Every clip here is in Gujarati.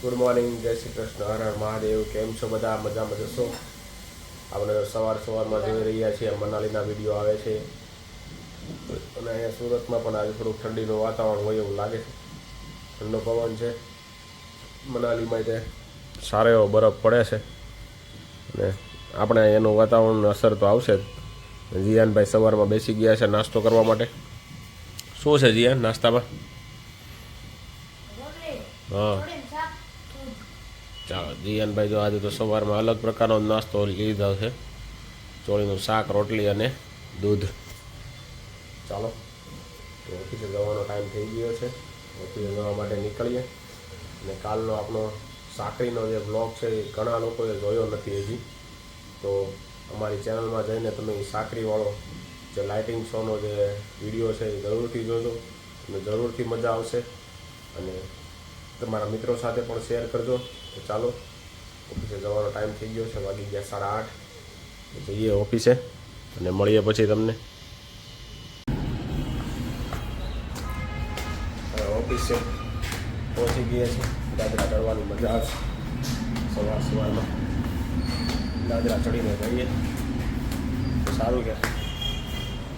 ગુડ મોર્નિંગ, જય શ્રી કૃષ્ણ, હર હર મહાદેવ. કેમ છો બધા? મજામાં જશો? આપણે સવારમાં જોઈ રહ્યા છીએ મનાલીના વિડીયો આવે છે અને અહીંયા સુરતમાં પણ આજે થોડુંક ઠંડીનું વાતાવરણ હોય એવું લાગે છે. ઠંડો પવન છે. મનાલીમાં તે સારો એવો બરફ પડે છે અને આપણે એનું વાતાવરણ અસર તો આવશે જ. જીયાનભાઈ સવારમાં બેસી ગયા છે નાસ્તો કરવા માટે. શું છે જીયાન નાસ્તામાં? હા ચાલો, જીયાનભાઈ જો આજે તો સવારમાં અલગ પ્રકારનો નાસ્તો લીધો છે. ચોળીનું શાક, રોટલી અને દૂધ. ચાલો, તો ઓફિસે જવાનો ટાઈમ થઈ ગયો છે. ઓફિસે જવા માટે નીકળીએ. અને કાલનો આપણો સાકરીનો જે બ્લોગ છે એ ઘણા લોકોએ જોયો નથી હજી, તો અમારી ચેનલમાં જઈને તમે એ સાકરીવાળો જે લાઇટિંગ શોનો જે વિડીયો છે એ જરૂરથી જોજો અને જરૂરથી મજા આવશે. અને તમારા મિત્રો સાથે પણ શેર કરજો. તો ચાલો, ઓફિસે જવાનો ટાઈમ થઈ ગયો છે, વાગી ગયા 8:30. જઈએ ઓફિસે અને મળીએ પછી તમને. ઓફિસે પહોંચી ગયા છે. દાદરા ચડવાની મજા આવશે. સવારમાં દાદરા ચડીને જઈએ તો સારું કે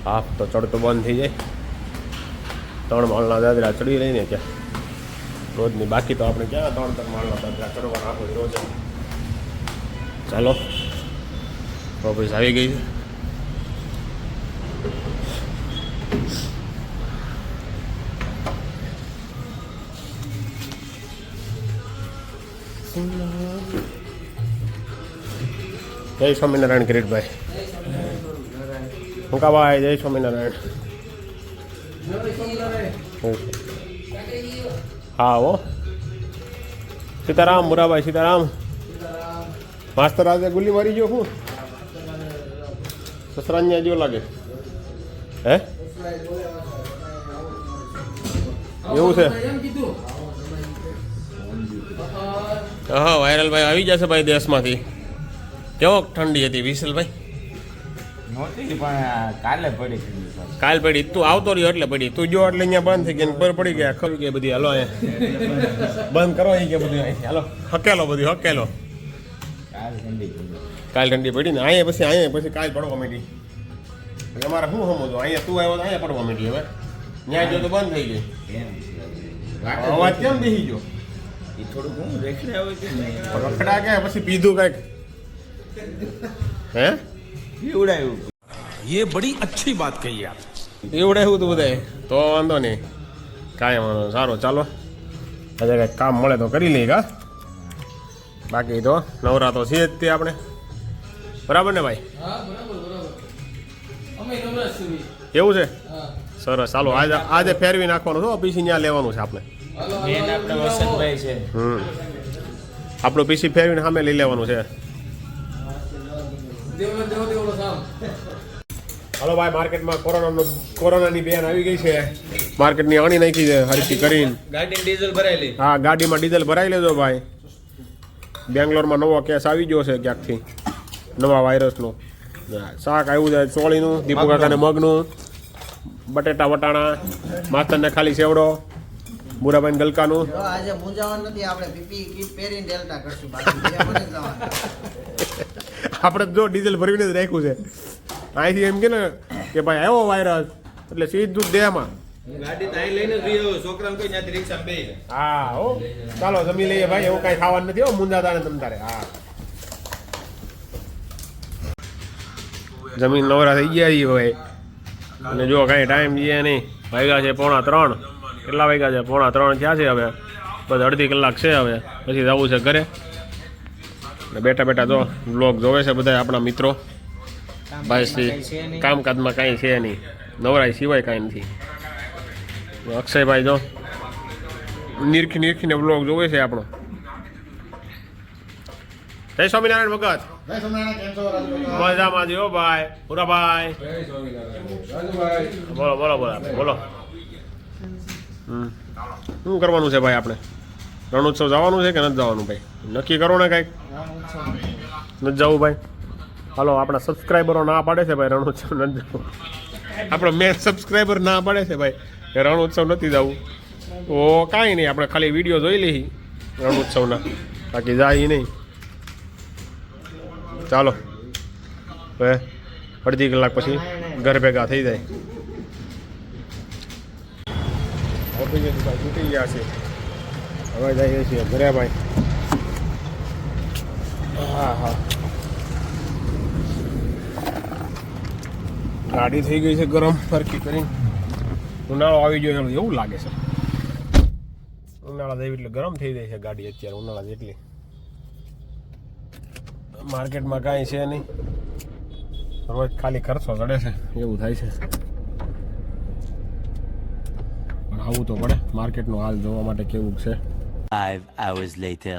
હાફ તો ચડતો બંધ થઈ જાય. 3 માળના દાદરા ચડી રહીને ત્યાં રોજની. બાકી તો આપણે ક્યાં 3 માળના દાદરા ચડવાના હોય રોજ. ચાલો, ઓફિસ આવી ગઈ છે. જય સ્વામિનારાયણ કિરીટભાઈ. હું કા ભાઈ? જય સ્વામિનારાયણ. હા હો, સીતારામ. મુરાભાઈ સીતારામ. માસ્તર આજે ગુલ્લી મારી ગયો. શું સસરાન્યા જેવો લાગે હે? એવું છે? હા, વાયરલ ભાઈ આવી જશે ભાઈ દેશમાંથી. કેવો ઠંડી હતી વિશલભાઈ? કાલ પડી. તું આવતો રહ્યો એટલે પડી. તું જો એટલે અહીંયા બંધ થઈ ગયા, પર પડી ગયા, ખરી ગયા બધી. હાલો અહીંયા બંધ કરો કે બધું અહીંથી. હાલો હકેલો, બધું હકેલો. કાલ ઠંડી પડી ને અહીંયા પછી કાલ પડવા માંડી. અમારે શું સમજો? અહીંયા તું આવ્યો તો અહીંયા પડવા માંડી. હવે ત્યાં જો તો બંધ થઈ ગઈ. અવાજ કેમ બેસી ગયો? રખડા કે પછી પીધું કઈક હે? પીવડાયું. ये बड़ी अच्छी बात कही आप. પીવડાયું તું બધાય તો વાંધો નહીં. કાંઈ વાંધો. સારું, ચાલો આજે કંઈક કામ મળે તો કરી લઈએ. કા બાકી તો નવરા તો છીએ જ તે આપણે. બરાબર ને ભાઈ? એવું છે? સરસ. ચાલો, આજે ફેરવી નાખવાનું છે. પીસી ત્યાં લેવાનું છે આપણે. આપણું પીસી ફેરવીને સામે લઈ લેવાનું છે. હલો ભાઈ, માર્કેટમાં કોરોનાની બેન આવી ગઈ છે. માર્કેટની આણી નાખી છે હરકી કરીને. ગાડીમાં ડીઝલ ભરાયેલી. હા, ગાડીમાં ડીઝલ ભરાઈ લેજો ભાઈ. બેંગ્લોરમાં નવો કેસ આવી ગયો છે ક્યાંકથી, નવા વાયરસનો. શાક આવ્યું છે ચોળીનું, દીપુ કાકાને મગનું, બટેટા વટાણા, માસ્તરને ખાલી સેવડો, મુરાભાઈ ગલકાનું. આજે મૂંઝાવાનું નથી. આપણે પીપી કીટ પહેરીને ડેલ્ટા કરશું. બાકી આપણે જો ડીઝલ ભરીને જ રાખ્યું છે. અહીંથી એમ કે ને કે ભાઈ આવ્યો વાયરસ એટલે સીધું દેહમાં. ગાડી તાઈ લઈને જઈ આવો. છોકરાને કોઈ ત્યાંથી રિક્ષામાં બેસી. હા હો, ચાલો જમી લઈએ ભાઈ. એવું કાંઈ ખાવાનું નથી હો, મુંજાતા ને તમ તારે. હા, જમીન નવરા થઈ ગયા છીએ ભાઈ. અને જો કાંઈ ટાઈમ જઈએ નહીં. વાગ્યા છે 2:45. કેટલા વાગ્યા છે? 2:45 થયા છે. હવે બસ અડધી કલાક છે. હવે પછી જવું છે ઘરે. બેઠા બેઠા જો બ્લોગ જોવે છે બધા આપણા મિત્રો. ભાઈ કામકાજમાં કાંઈ છે નહીં, નવરાઈ સિવાય કાંઈ નથી. અક્ષયભાઈ જો નીરખીને બ્લોગ જોવે છે આપણો. જય સ્વામિનારાયણ ભગત. મજામાં જો ભાઈ. પુરાભાઈ બોલો બોલો બોલો બોલો. શું કરવાનું છે ભાઈ આપણે? રણોત્સવ જવાનું છે કે નથી જવાનું ભાઈ? નક્કી કરો ને કાંઈક. નથી જવું ભાઈ? હાલો, આપણા સબસ્ક્રાઈબરો ના પાડે છે ભાઈ રણોત્સવ નથી જવું. આપણો મેન સબસ્ક્રાઈબર ના પાડે છે ભાઈ કે રણોત્સવ નથી જવું. તો કાંઈ નહીં, આપણે ખાલી વિડીયો જોઈ લઈએ રણોત્સવના, બાકી જાય નહીં. ચાલો હવે અડધી કલાક પછી ઘર ભેગા થઈ જાય. તૂટી ગયા છે, હવે જઈએ છીએ ઘરે ભાઈ. હા હા, ગાડી થઈ ગઈ છે ગરમ ફરકી કરીને. ઉનાળો આવી ગયો એવું લાગે છે. ઉનાળા જેવી એટલે ગરમ થઈ જાય છે ગાડી અત્યારે, ઉનાળા જેટલી. માર્કેટમાં કાંઈ છે નહીં, રોજ ખાલી ખર્ચો ચડે છે એવું થાય છે. પણ આવવું તો પડે, માર્કેટનો હાલ જોવા માટે કેવું છે. 5 hours later.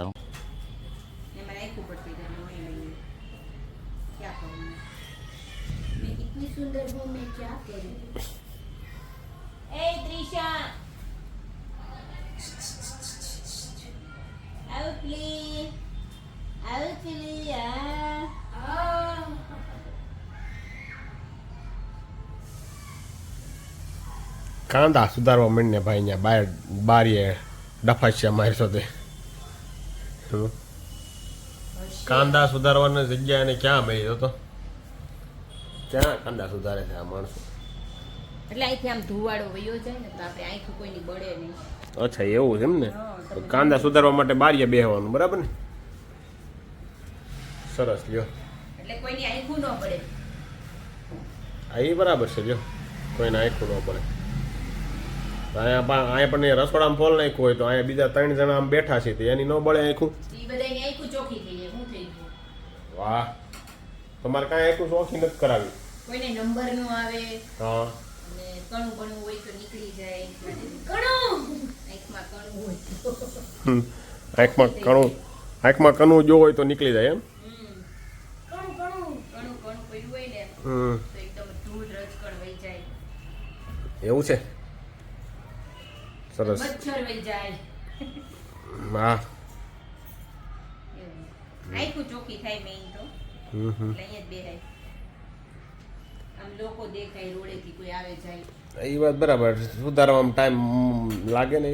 એમાં રાખવું પડતું હતું, નોઈ લઈએ. ક્યાં કરું मैं? इतनी सुंदर हूँ मैं, क्या करूँ? ए त्रिशा, आओ प्लीज, आओ प्लीज. કાંદા સુધારવા માંડીને ભાઈ અહીંયા બહાર બારીએ ડફાશ્યા મારશો તે. કાંદા સુધારવાની જગ્યા એને ક્યાં મળી તો ક્યાં કાંદા સુધારે છે આ માણસો. એટલે અહીંથી આમ ધુવાડો વયો જાય ને તો આપણે આંખું કોઈની બળે નહીં. અચ્છા એવું છે એમ ને. તો કાંદા સુધારવા માટે બારીએ બેહવાનું, બરાબર ને? સરસ લ્યો. એટલે કોઈની આંખું ન બળે. હા એ બરાબર છે લ્યો, કોઈને આંખું ન પડે. અહીંયા પણ રસોડામાં ફોલ નાખ્યું હોય તો અહીંયા બીજા 3 જણા આમ બેઠા છે તો એની ન બળે આંખું. એ બધાની આંખું ચોખ્ખી થઈ જાય. શું થઈ ગયું? વાહ, તમારે કાંઈ આંખું ચોખ્ખી નથી કરાવી? કોઈને નંબર નો આવે, હા, અને કણું કણું હોય તો નીકળી જાય. કણું આંખમાં કણું હોય તો આંખમાં કણું જો હોય તો નીકળી જાય એમ. કણું કણું કણું કણું પડ્યું હોય ને તો એકદમ ધૂળ રજકણ વહી જાય. એવું છે, સરસ. મચ્છર વહી જાય. હા, એવું. આંખું ચોખ્ખી થાય મેઇન તો. એટલે અહીંયા જ બેહાય. આમ લોકો દેખાય રોડેથી કોઈ આવે જાય. એ વાત બરાબર. સુધારવામાં ટાઈમ લાગે ને,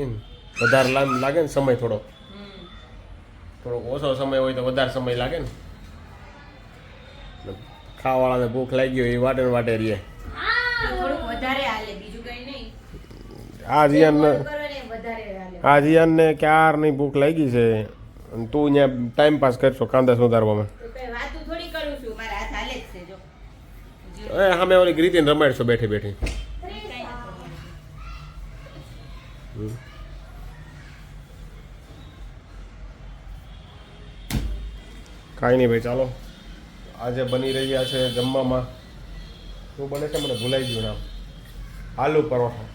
વધારે લાગે ને સમય થોડો ઓછો સમય હોય તો વધારે સમય લાગે ને. ખાવાવાળાને ભૂખ લાગી હોય એ વાટે ને વાટે રહીએ. થોડુંક વધારે હાલે, બીજું કઈ નહીં. આ જીયાનને કરો ને વધારે હાલે. આ જીયાનને ક્યારની ભૂખ લાગી છે અને તું અહીંયા ટાઈમ પાસ કરશો કાંદા સુધારવામાં. તો કઈ વાતું થોડી કરું છું, મારા હાથ હાલે જ છે જો. એ સામે ઓલી રીતિને રમાડશો બેઠી બેઠી. કાંઈ નહીં ભાઈ, ચાલો. આજે બની રહ્યા છે જમવામાં, શું બને છે મને ભૂલાઈ ગયું નામ. આલુ પરોઠા.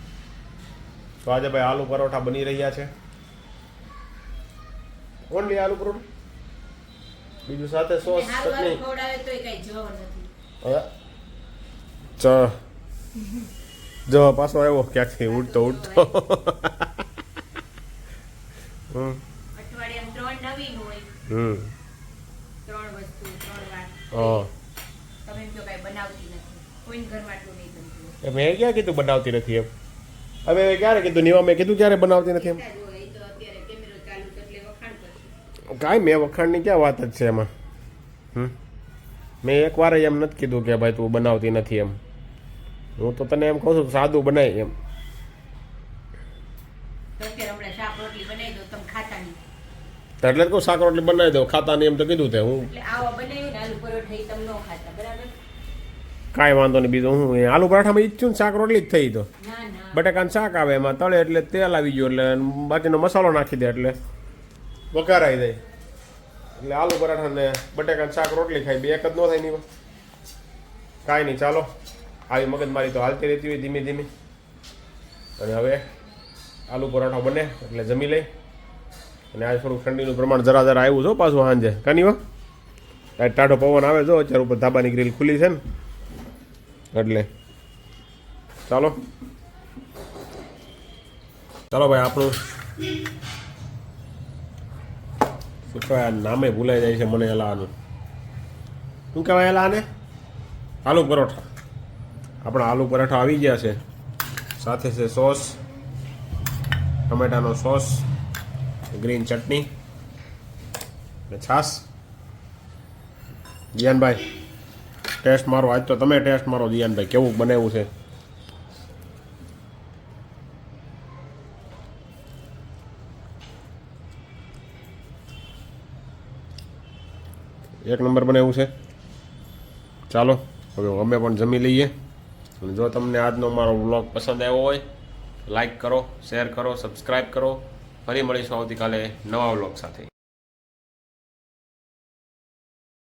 તો આજે ભાઈ આલુ પરોઠા બની રહ્યા છે. ઓનલી આલુ પરોઠા, બીજું સાથે સોસ હારું ચટણી. હારું ખવડાવે તોય કઈ જવ નથી. હવે પાછો આવ્યો ક્યાંકથી ઉડતો અઠવાડિયામાં 3 નવીન હોય, 3 વસ્તુ 3 વાત. તમે એમ કહો કઈ બનાવતી નથી, કોઈ ઘરમાં આટલું નહીં બનતું. મેં ક્યાં કીધું બનાવતી નથી એમ? હવે ક્યારે કીધું? નીવા મેં કીધું ક્યારે બનાવતી નથી એમ? જો એ તો અત્યારે કેમેરો ચાલુ છે એટલે વખાણ કરશે. કાંઈ મેં વખાણની ક્યાં વાત જ છે એમાં? મેં એકવાર એમ નથી કીધું કે ભાઈ તું બનાવતી નથી એમ. હું તો તને એમ કહું છું સાદું બનાય એમ. તો અત્યારે હમણાં શાક રોટલી બનાવી દો, તમે ખાતા નહીં. એટલે જ કહું શાક રોટલી બનાવી દઉં, ખાતા નહીં એમ તો કીધું તે હું. એટલે આવા બનાવ્યું ને આલુ પરોઠા એ તમે ન ખાતા, બરાબર? કાંઈ વાંધો નહીં. બીજું હું આલુ પરાઠામાં ઈચ્છું ને શાક રોટલી જ થઈ તો. ના ના, બટાકાનું શાક આવે એમાં તળે એટલે તેલ આવી ગયું એટલે બાકીનો મસાલો નાખી દે એટલે વઘારાઈ જાય. એટલે આલુ પરાઠા ને બટાકાનું શાક રોટલી ખાઈ બે એક જ ન થાય નહીં. કાંઈ નહીં, ચાલો. આવી મગજમારી તો હાલતી રહેતી હોય ધીમે ધીમે. અને હવે આલુ પરાઠા બને એટલે જમી લઈ. અને આજે થોડુંક ઠંડીનું પ્રમાણ જરા આવ્યું છે પાછું સાંજે. કાનીવા ટાઢો પવન આવે જો અત્યારે ઉપર ધાબાની ગ્રીલ ખુલ્લી છે ને એટલે. ચાલો ભાઈ, આપણું શું કહેવાય નામે ભૂલાઈ જાય છે મને. એલાનું શું કહેવાય? એલાને આલુ પરોઠા. આપણા આલુ પરાઠા આવી ગયા છે. સાથે છે સોસ, ટમેટાનો સોસ, ગ્રીન ચટણી ને છાસ. જીયાનભાઈ ટેસ્ટ મારો, આજ તો તમે ટેસ્ટ મારો જીયાનભાઈ, કેવું બનાવ્યું છે. એક નંબર બનાવ્યું છે. ચાલો હવે અમે પણ જમી લઈએ. અને જો તમને આજનો મારો વ્લોગ પસંદ આવ્યો હોય લાઈક કરો, શેર કરો, સબસ્ક્રાઈબ કરો. ફરી મળીશું આવતીકાલે નવા વ્લોગ સાથે.